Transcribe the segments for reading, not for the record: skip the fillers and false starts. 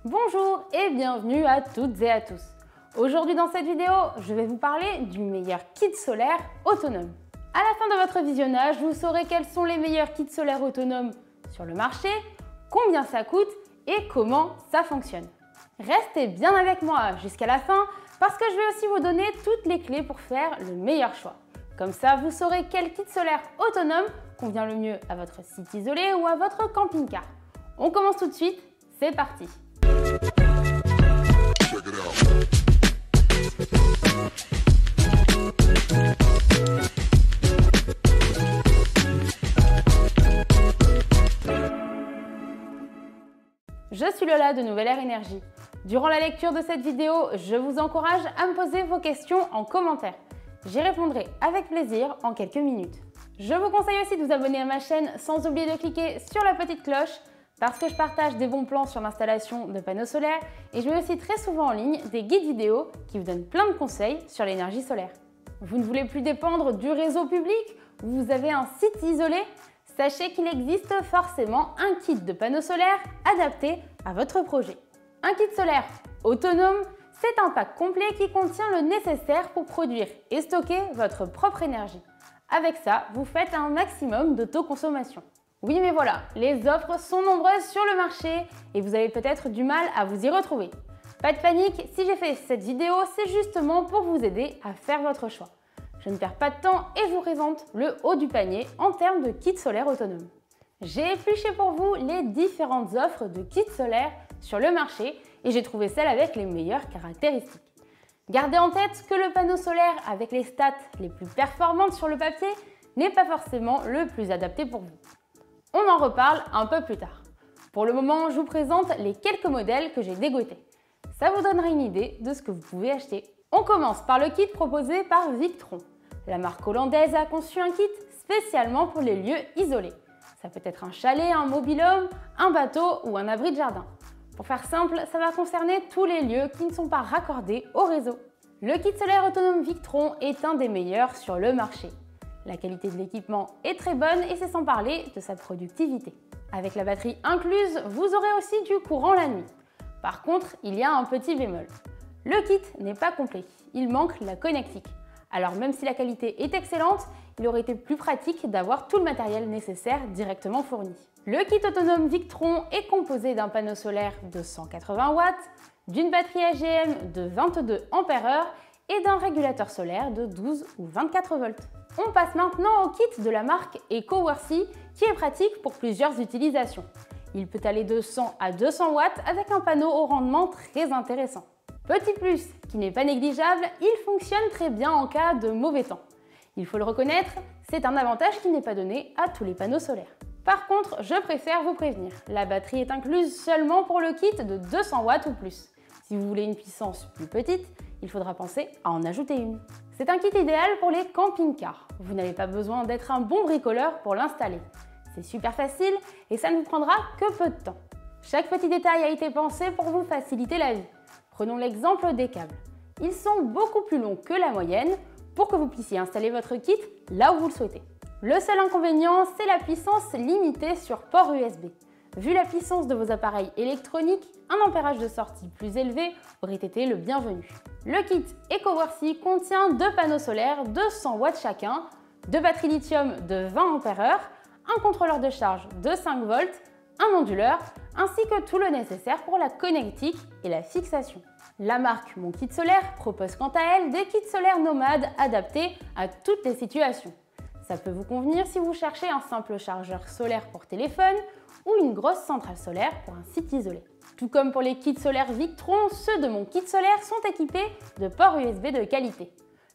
Bonjour et bienvenue à toutes et à tous. Aujourd'hui dans cette vidéo, je vais vous parler du meilleur kit solaire autonome. À la fin de votre visionnage, vous saurez quels sont les meilleurs kits solaires autonomes sur le marché, combien ça coûte et comment ça fonctionne. Restez bien avec moi jusqu'à la fin parce que je vais aussi vous donner toutes les clés pour faire le meilleur choix. Comme ça, vous saurez quel kit solaire autonome convient le mieux à votre site isolé ou à votre camping-car. On commence tout de suite, c'est parti! Je suis Lola de Nouvelle Air Énergie. Durant la lecture de cette vidéo, je vous encourage à me poser vos questions en commentaire. J'y répondrai avec plaisir en quelques minutes. Je vous conseille aussi de vous abonner à ma chaîne sans oublier de cliquer sur la petite cloche parce que je partage des bons plans sur l'installation de panneaux solaires et je mets aussi très souvent en ligne des guides vidéo qui vous donnent plein de conseils sur l'énergie solaire. Vous ne voulez plus dépendre du réseau public ou vous avez un site isolé? Sachez qu'il existe forcément un kit de panneaux solaires adapté à votre projet. Un kit solaire autonome, c'est un pack complet qui contient le nécessaire pour produire et stocker votre propre énergie. Avec ça, vous faites un maximum d'autoconsommation. Oui, mais voilà, les offres sont nombreuses sur le marché et vous avez peut-être du mal à vous y retrouver. Pas de panique, si j'ai fait cette vidéo, c'est justement pour vous aider à faire votre choix. Je ne perds pas de temps et je vous présente le haut du panier en termes de kit solaire autonome. J'ai épluché pour vous les différentes offres de kits solaires sur le marché et j'ai trouvé celles avec les meilleures caractéristiques. Gardez en tête que le panneau solaire avec les stats les plus performantes sur le papier n'est pas forcément le plus adapté pour vous. On en reparle un peu plus tard. Pour le moment, je vous présente les quelques modèles que j'ai dégotés. Ça vous donnera une idée de ce que vous pouvez acheter. On commence par le kit proposé par Victron. La marque hollandaise a conçu un kit spécialement pour les lieux isolés. Ça peut être un chalet, un mobil-home, un bateau ou un abri de jardin. Pour faire simple, ça va concerner tous les lieux qui ne sont pas raccordés au réseau. Le kit solaire autonome Victron est un des meilleurs sur le marché. La qualité de l'équipement est très bonne et c'est sans parler de sa productivité. Avec la batterie incluse, vous aurez aussi du courant la nuit. Par contre, il y a un petit bémol. Le kit n'est pas complet, il manque la connectique. Alors même si la qualité est excellente, il aurait été plus pratique d'avoir tout le matériel nécessaire directement fourni. Le kit autonome Victron est composé d'un panneau solaire de 180 watts, d'une batterie AGM de 22 Ah et d'un régulateur solaire de 12 ou 24 volts. On passe maintenant au kit de la marque EcoWorthy qui est pratique pour plusieurs utilisations. Il peut aller de 100 à 200 watts avec un panneau au rendement très intéressant. Petit plus qui n'est pas négligeable, il fonctionne très bien en cas de mauvais temps. Il faut le reconnaître, c'est un avantage qui n'est pas donné à tous les panneaux solaires. Par contre, je préfère vous prévenir, la batterie est incluse seulement pour le kit de 200 watts ou plus. Si vous voulez une puissance plus petite, il faudra penser à en ajouter une. C'est un kit idéal pour les camping-cars. Vous n'avez pas besoin d'être un bon bricoleur pour l'installer. C'est super facile et ça ne vous prendra que peu de temps. Chaque petit détail a été pensé pour vous faciliter la vie. Prenons l'exemple des câbles. Ils sont beaucoup plus longs que la moyenne pour que vous puissiez installer votre kit là où vous le souhaitez. Le seul inconvénient, c'est la puissance limitée sur port USB. Vu la puissance de vos appareils électroniques, un ampérage de sortie plus élevé aurait été le bienvenu. Le kit EcoWorthy contient deux panneaux solaires de 100 watts chacun, deux batteries lithium de 20 Ah, un contrôleur de charge de 5 volts, un onduleur, ainsi que tout le nécessaire pour la connectique et la fixation. La marque Mon Kit Solaire propose quant à elle des kits solaires nomades adaptés à toutes les situations. Ça peut vous convenir si vous cherchez un simple chargeur solaire pour téléphone ou une grosse centrale solaire pour un site isolé. Tout comme pour les kits solaires Victron, ceux de Mon Kit Solaire sont équipés de ports USB de qualité.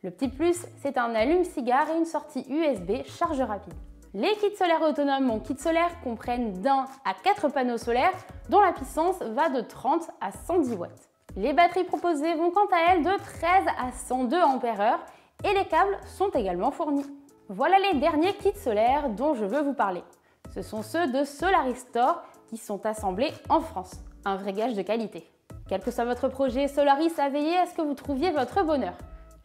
Le petit plus, c'est un allume-cigare et une sortie USB charge rapide. Les kits solaires autonomes Mon Kit Solaire comprennent d'1 à 4 panneaux solaires dont la puissance va de 30 à 110 watts. Les batteries proposées vont quant à elles de 13 à 102 Ah et les câbles sont également fournis. Voilà les derniers kits solaires dont je veux vous parler. Ce sont ceux de Solaris-Store qui sont assemblés en France. Un vrai gage de qualité. Quel que soit votre projet, Solaris a veillé à ce que vous trouviez votre bonheur.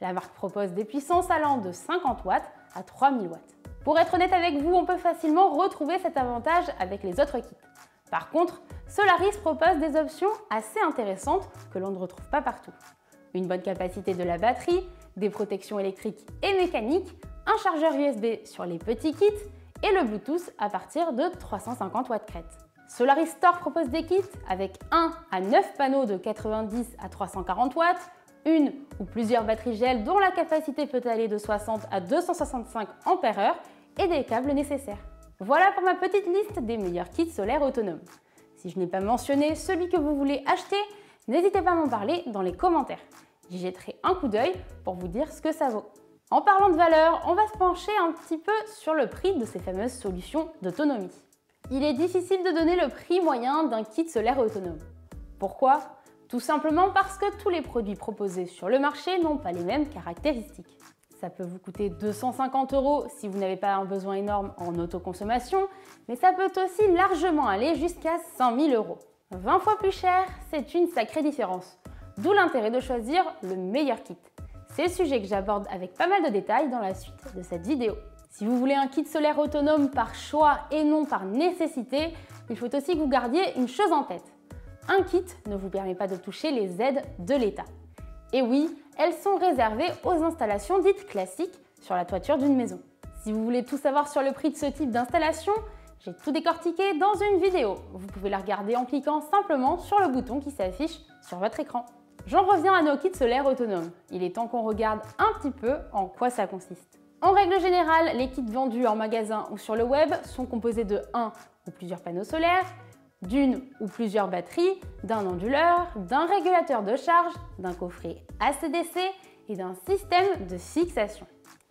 La marque propose des puissances allant de 50 watts à 3000 watts. Pour être honnête avec vous, on peut facilement retrouver cet avantage avec les autres kits. Par contre, Solaris propose des options assez intéressantes que l'on ne retrouve pas partout. Une bonne capacité de la batterie, des protections électriques et mécaniques, un chargeur USB sur les petits kits et le Bluetooth à partir de 350 watts crête. Solaris Store propose des kits avec 1 à 9 panneaux de 90 à 340 watts, une ou plusieurs batteries gel dont la capacité peut aller de 60 à 265 ampères-heure et des câbles nécessaires. Voilà pour ma petite liste des meilleurs kits solaires autonomes. Si je n'ai pas mentionné celui que vous voulez acheter, n'hésitez pas à m'en parler dans les commentaires. J'y jetterai un coup d'œil pour vous dire ce que ça vaut. En parlant de valeur, on va se pencher un petit peu sur le prix de ces fameuses solutions d'autonomie. Il est difficile de donner le prix moyen d'un kit solaire autonome. Pourquoi ? Tout simplement parce que tous les produits proposés sur le marché n'ont pas les mêmes caractéristiques. Ça peut vous coûter 250 € si vous n'avez pas un besoin énorme en autoconsommation, mais ça peut aussi largement aller jusqu'à 5000 €. 20 fois plus cher, c'est une sacrée différence. D'où l'intérêt de choisir le meilleur kit. C'est le sujet que j'aborde avec pas mal de détails dans la suite de cette vidéo. Si vous voulez un kit solaire autonome par choix et non par nécessité, il faut aussi que vous gardiez une chose en tête. Un kit ne vous permet pas de toucher les aides de l'État. Et oui, elles sont réservées aux installations dites classiques sur la toiture d'une maison. Si vous voulez tout savoir sur le prix de ce type d'installation, j'ai tout décortiqué dans une vidéo. Vous pouvez la regarder en cliquant simplement sur le bouton qui s'affiche sur votre écran. J'en reviens à nos kits solaires autonomes. Il est temps qu'on regarde un petit peu en quoi ça consiste. En règle générale, les kits vendus en magasin ou sur le web sont composés de un ou plusieurs panneaux solaires, d'une ou plusieurs batteries, d'un onduleur, d'un régulateur de charge, d'un coffret AC/DC et d'un système de fixation.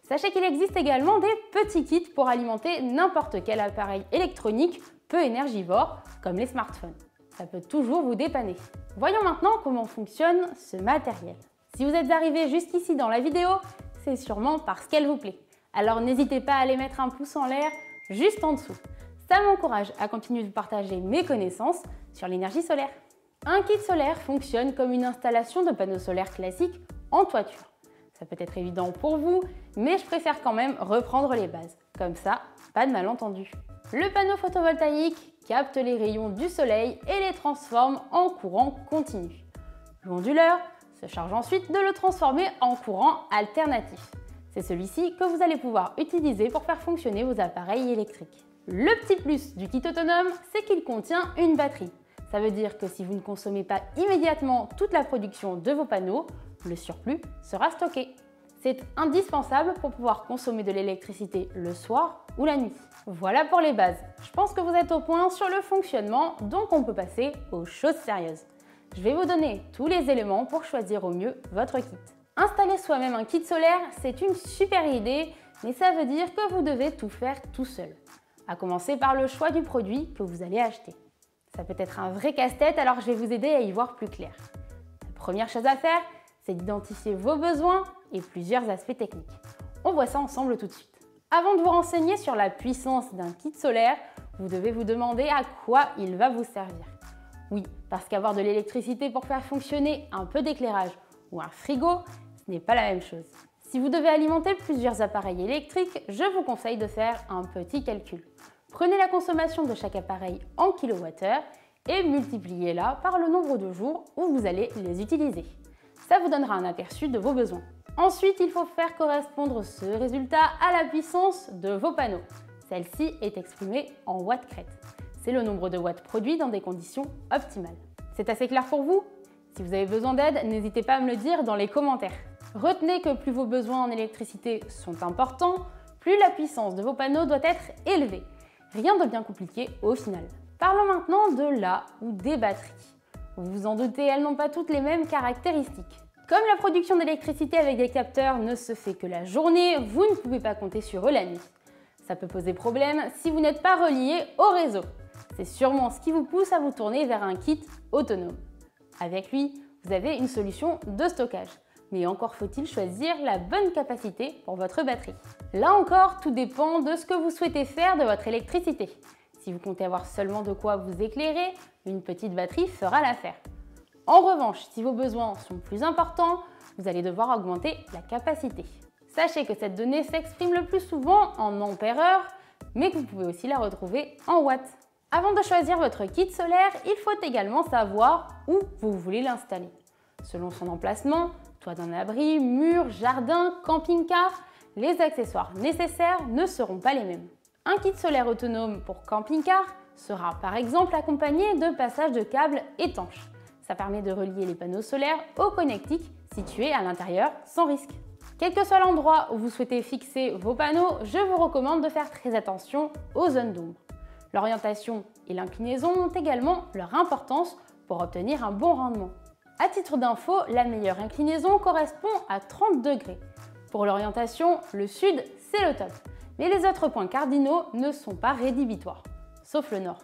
Sachez qu'il existe également des petits kits pour alimenter n'importe quel appareil électronique peu énergivore, comme les smartphones. Ça peut toujours vous dépanner. Voyons maintenant comment fonctionne ce matériel. Si vous êtes arrivé jusqu'ici dans la vidéo, c'est sûrement parce qu'elle vous plaît. Alors n'hésitez pas à aller mettre un pouce en l'air juste en dessous. Ça m'encourage à continuer de partager mes connaissances sur l'énergie solaire. Un kit solaire fonctionne comme une installation de panneaux solaires classiques en toiture. Ça peut être évident pour vous, mais je préfère quand même reprendre les bases. Comme ça, pas de malentendu. Le panneau photovoltaïque capte les rayons du soleil et les transforme en courant continu. L'onduleur se charge ensuite de le transformer en courant alternatif. C'est celui-ci que vous allez pouvoir utiliser pour faire fonctionner vos appareils électriques. Le petit plus du kit autonome, c'est qu'il contient une batterie. Ça veut dire que si vous ne consommez pas immédiatement toute la production de vos panneaux, le surplus sera stocké. C'est indispensable pour pouvoir consommer de l'électricité le soir ou la nuit. Voilà pour les bases. Je pense que vous êtes au point sur le fonctionnement, donc on peut passer aux choses sérieuses. Je vais vous donner tous les éléments pour choisir au mieux votre kit. Installer soi-même un kit solaire, c'est une super idée, mais ça veut dire que vous devez tout faire tout seul. À commencer par le choix du produit que vous allez acheter. Ça peut être un vrai casse-tête, alors je vais vous aider à y voir plus clair. La première chose à faire, c'est d'identifier vos besoins et plusieurs aspects techniques. On voit ça ensemble tout de suite. Avant de vous renseigner sur la puissance d'un kit solaire, vous devez vous demander à quoi il va vous servir. Oui, parce qu'avoir de l'électricité pour faire fonctionner un peu d'éclairage ou un frigo, ce n'est pas la même chose. Si vous devez alimenter plusieurs appareils électriques, je vous conseille de faire un petit calcul. Prenez la consommation de chaque appareil en kWh et multipliez-la par le nombre de jours où vous allez les utiliser. Ça vous donnera un aperçu de vos besoins. Ensuite, il faut faire correspondre ce résultat à la puissance de vos panneaux. Celle-ci est exprimée en watts crête. C'est le nombre de watts produits dans des conditions optimales. C'est assez clair pour vous? Si vous avez besoin d'aide, n'hésitez pas à me le dire dans les commentaires. Retenez que plus vos besoins en électricité sont importants, plus la puissance de vos panneaux doit être élevée. Rien de bien compliqué au final. Parlons maintenant de la ou des batteries. Vous vous en doutez, elles n'ont pas toutes les mêmes caractéristiques. Comme la production d'électricité avec des capteurs ne se fait que la journée, vous ne pouvez pas compter sur eux la nuit. Ça peut poser problème si vous n'êtes pas relié au réseau. C'est sûrement ce qui vous pousse à vous tourner vers un kit autonome. Avec lui, vous avez une solution de stockage. Mais encore faut-il choisir la bonne capacité pour votre batterie. Là encore, tout dépend de ce que vous souhaitez faire de votre électricité. Si vous comptez avoir seulement de quoi vous éclairer, une petite batterie fera l'affaire. En revanche, si vos besoins sont plus importants, vous allez devoir augmenter la capacité. Sachez que cette donnée s'exprime le plus souvent en ampères-heure, mais que vous pouvez aussi la retrouver en watts. Avant de choisir votre kit solaire, il faut également savoir où vous voulez l'installer. Selon son emplacement, toit d'un abri, mur, jardin, camping-car, les accessoires nécessaires ne seront pas les mêmes. Un kit solaire autonome pour camping-car sera par exemple accompagné de passages de câbles étanches. Ça permet de relier les panneaux solaires au connectique situé à l'intérieur sans risque. Quel que soit l'endroit où vous souhaitez fixer vos panneaux, je vous recommande de faire très attention aux zones d'ombre. L'orientation et l'inclinaison ont également leur importance pour obtenir un bon rendement. À titre d'info, la meilleure inclinaison correspond à 30 degrés. Pour l'orientation, le sud, c'est le top. Mais les autres points cardinaux ne sont pas rédhibitoires, sauf le nord.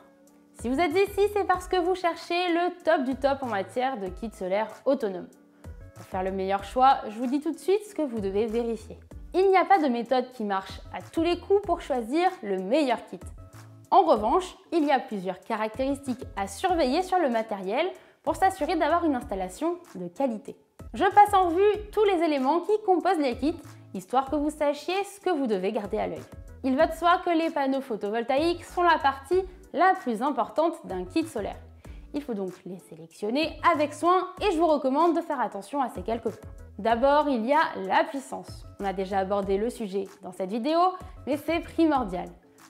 Si vous êtes ici, c'est parce que vous cherchez le top du top en matière de kit solaire autonome. Pour faire le meilleur choix, je vous dis tout de suite ce que vous devez vérifier. Il n'y a pas de méthode qui marche à tous les coups pour choisir le meilleur kit. En revanche, il y a plusieurs caractéristiques à surveiller sur le matériel pour s'assurer d'avoir une installation de qualité. Je passe en revue tous les éléments qui composent les kits, histoire que vous sachiez ce que vous devez garder à l'œil. Il va de soi que les panneaux photovoltaïques sont la partie la plus importante d'un kit solaire. Il faut donc les sélectionner avec soin et je vous recommande de faire attention à ces quelques points. D'abord, il y a la puissance. On a déjà abordé le sujet dans cette vidéo, mais c'est primordial.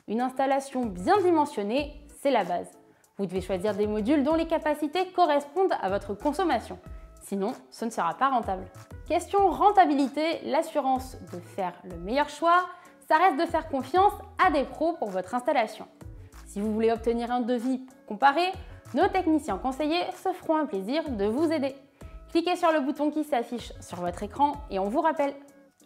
Une installation bien dimensionnée, c'est la base. Vous devez choisir des modules dont les capacités correspondent à votre consommation. Sinon, ce ne sera pas rentable. Question rentabilité, l'assurance de faire le meilleur choix, ça reste de faire confiance à des pros pour votre installation. Si vous voulez obtenir un devis pour comparer, nos techniciens conseillers se feront un plaisir de vous aider. Cliquez sur le bouton qui s'affiche sur votre écran et on vous rappelle.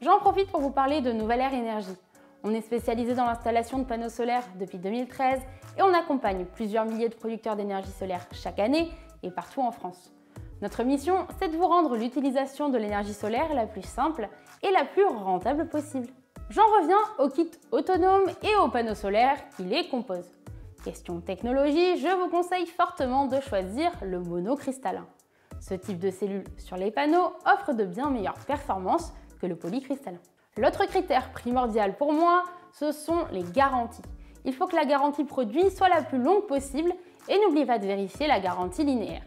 J'en profite pour vous parler de Nouvelle Air Énergie. On est spécialisé dans l'installation de panneaux solaires depuis 2013 et on accompagne plusieurs milliers de producteurs d'énergie solaire chaque année et partout en France. Notre mission, c'est de vous rendre l'utilisation de l'énergie solaire la plus simple et la plus rentable possible. J'en reviens au kit autonome et aux panneaux solaires qui les composent. Question technologie, je vous conseille fortement de choisir le monocristallin. Ce type de cellule sur les panneaux offre de bien meilleures performances que le polycristallin. L'autre critère primordial pour moi, ce sont les garanties. Il faut que la garantie produit soit la plus longue possible et n'oubliez pas de vérifier la garantie linéaire.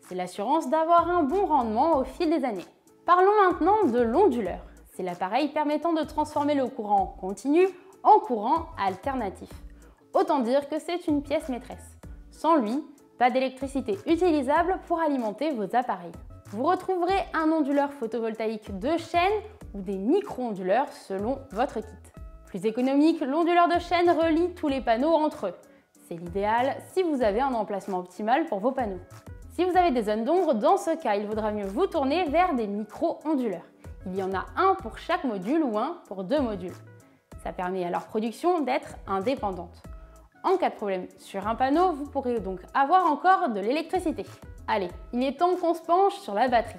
C'est l'assurance d'avoir un bon rendement au fil des années. Parlons maintenant de l'onduleur. C'est l'appareil permettant de transformer le courant continu en courant alternatif. Autant dire que c'est une pièce maîtresse. Sans lui, pas d'électricité utilisable pour alimenter vos appareils. Vous retrouverez un onduleur photovoltaïque de chaîne ou des micro-onduleurs selon votre kit. Plus économique, l'onduleur de chaîne relie tous les panneaux entre eux. C'est l'idéal si vous avez un emplacement optimal pour vos panneaux. Si vous avez des zones d'ombre, dans ce cas, il vaudra mieux vous tourner vers des micro-onduleurs. Il y en a un pour chaque module ou un pour 2 modules. Ça permet à leur production d'être indépendante. En cas de problème sur un panneau, vous pourrez donc avoir encore de l'électricité. Allez, il est temps qu'on se penche sur la batterie.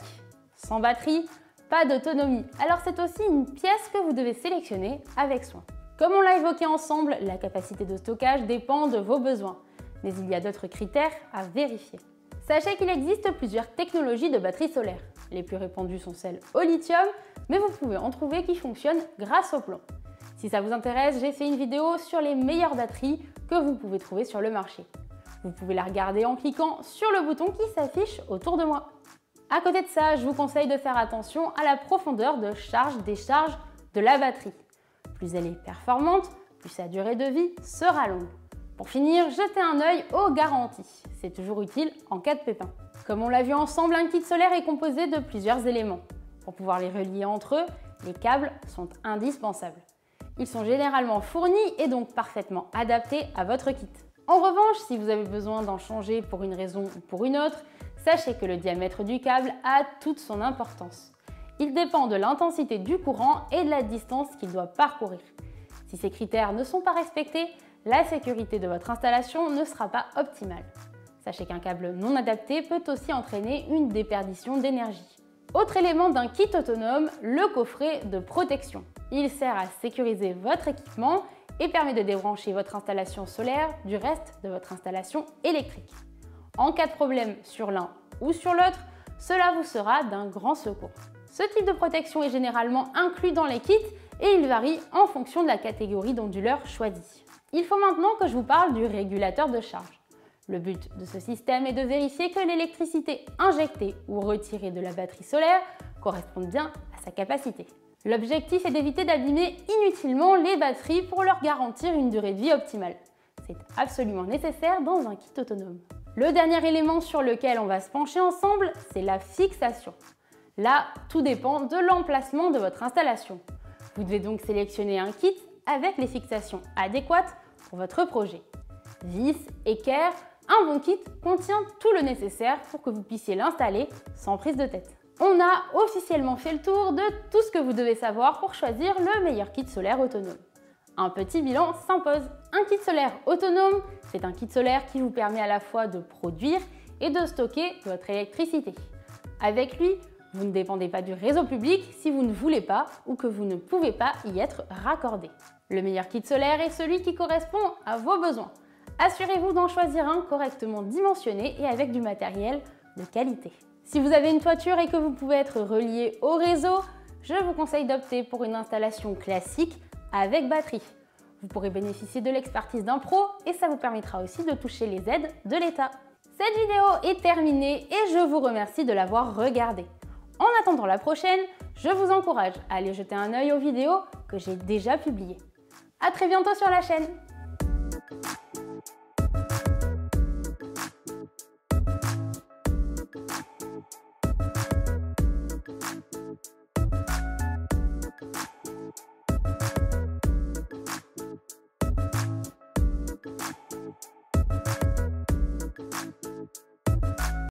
Sans batterie, pas d'autonomie. Alors c'est aussi une pièce que vous devez sélectionner avec soin. Comme on l'a évoqué ensemble, la capacité de stockage dépend de vos besoins. Mais il y a d'autres critères à vérifier. Sachez qu'il existe plusieurs technologies de batterie solaire. Les plus répandues sont celles au lithium, mais vous pouvez en trouver qui fonctionnent grâce au plomb. Si ça vous intéresse, j'ai fait une vidéo sur les meilleures batteries que vous pouvez trouver sur le marché. Vous pouvez la regarder en cliquant sur le bouton qui s'affiche autour de moi. À côté de ça, je vous conseille de faire attention à la profondeur de charge-décharge de la batterie. Plus elle est performante, plus sa durée de vie sera longue. Pour finir, jetez un œil aux garanties. C'est toujours utile en cas de pépin. Comme on l'a vu ensemble, un kit solaire est composé de plusieurs éléments. Pour pouvoir les relier entre eux, les câbles sont indispensables. Ils sont généralement fournis et donc parfaitement adaptés à votre kit. En revanche, si vous avez besoin d'en changer pour une raison ou pour une autre, sachez que le diamètre du câble a toute son importance. Il dépend de l'intensité du courant et de la distance qu'il doit parcourir. Si ces critères ne sont pas respectés, la sécurité de votre installation ne sera pas optimale. Sachez qu'un câble non adapté peut aussi entraîner une déperdition d'énergie. Autre élément d'un kit autonome, le coffret de protection. Il sert à sécuriser votre équipement et permet de débrancher votre installation solaire du reste de votre installation électrique. En cas de problème sur l'un ou sur l'autre, cela vous sera d'un grand secours. Ce type de protection est généralement inclus dans les kits et il varie en fonction de la catégorie d'onduleur choisie. Il faut maintenant que je vous parle du régulateur de charge. Le but de ce système est de vérifier que l'électricité injectée ou retirée de la batterie solaire corresponde bien à sa capacité. L'objectif est d'éviter d'abîmer inutilement les batteries pour leur garantir une durée de vie optimale. C'est absolument nécessaire dans un kit autonome. Le dernier élément sur lequel on va se pencher ensemble, c'est la fixation. Là, tout dépend de l'emplacement de votre installation. Vous devez donc sélectionner un kit avec les fixations adéquates pour votre projet. Vis, équerre, un bon kit contient tout le nécessaire pour que vous puissiez l'installer sans prise de tête. On a officiellement fait le tour de tout ce que vous devez savoir pour choisir le meilleur kit solaire autonome. Un petit bilan s'impose. Un kit solaire autonome, c'est un kit solaire qui vous permet à la fois de produire et de stocker votre électricité. Avec lui, vous ne dépendez pas du réseau public si vous ne voulez pas ou que vous ne pouvez pas y être raccordé. Le meilleur kit solaire est celui qui correspond à vos besoins. Assurez-vous d'en choisir un correctement dimensionné et avec du matériel de qualité. Si vous avez une toiture et que vous pouvez être relié au réseau, je vous conseille d'opter pour une installation classique avec batterie. Vous pourrez bénéficier de l'expertise d'un pro et ça vous permettra aussi de toucher les aides de l'État. Cette vidéo est terminée et je vous remercie de l'avoir regardée. En attendant la prochaine, je vous encourage à aller jeter un œil aux vidéos que j'ai déjà publiées. À très bientôt sur la chaîne.